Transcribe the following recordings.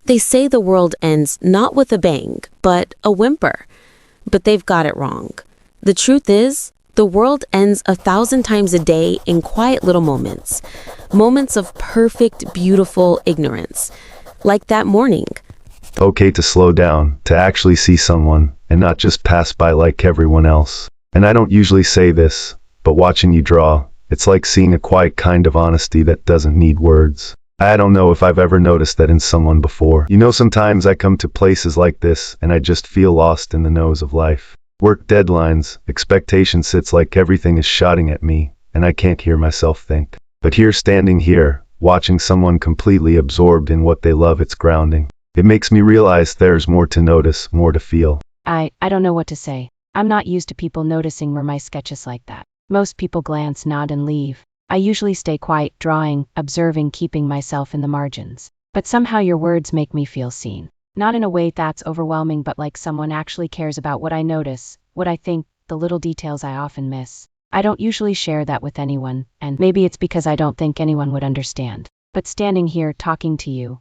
They say the world ends not with a bang, but a whimper. But they've got it wrong. The truth is, the world ends 1,000 times a day in quiet little moments. Moments of perfect, beautiful ignorance. Like that morning. Okay to slow down, to actually see someone, and not just pass by like everyone else. And I don't usually say this, but watching you draw, it's like seeing a quiet kind of honesty that doesn't need words. I don't know if I've ever noticed that in someone before. You know, sometimes I come to places like this, and I just feel lost in the nose of life. Work deadlines, expectation sits like everything is shouting at me, and I can't hear myself think. But here, standing here, watching someone completely absorbed in what they love, it's grounding. It makes me realize there's more to notice, more to feel. I don't know what to say. I'm not used to people noticing my sketches like that. Most people glance, nod, and leave. I usually stay quiet, drawing, observing, keeping myself in the margins. But somehow your words make me feel seen. Not in a way that's overwhelming, but like someone actually cares about what I notice, what I think, the little details I often miss. I don't usually share that with anyone, and maybe it's because I don't think anyone would understand. But standing here talking to you,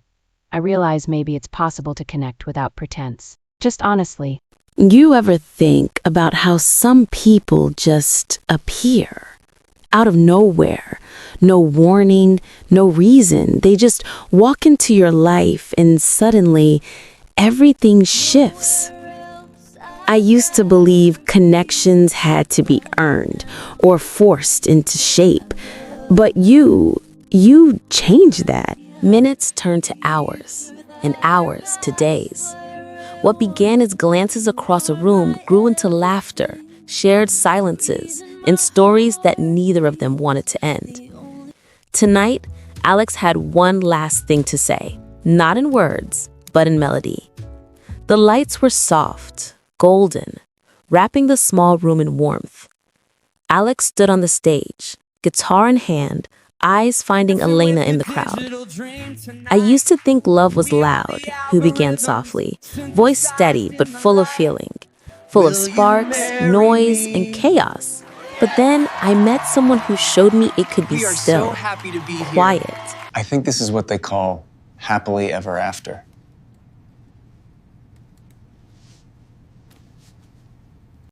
I realize maybe it's possible to connect without pretense. Just honestly. You ever think about how some people just appear? Out of nowhere, no warning, no reason. They just walk into your life and suddenly everything shifts. I used to believe connections had to be earned or forced into shape. But you changed that. Minutes turned to hours, and hours to days. What began as glances across a room grew into laughter, shared silences, and stories that neither of them wanted to end. Tonight, Alex had one last thing to say, not in words, but in melody. The lights were soft, golden, wrapping the small room in warmth. Alex stood on the stage, guitar in hand, eyes finding Elena in the crowd. I used to think love was loud, he began softly, voice steady but full of feeling, full of sparks, noise, and chaos. But then I met someone who showed me it could be still, quiet. I think this is what they call happily ever after.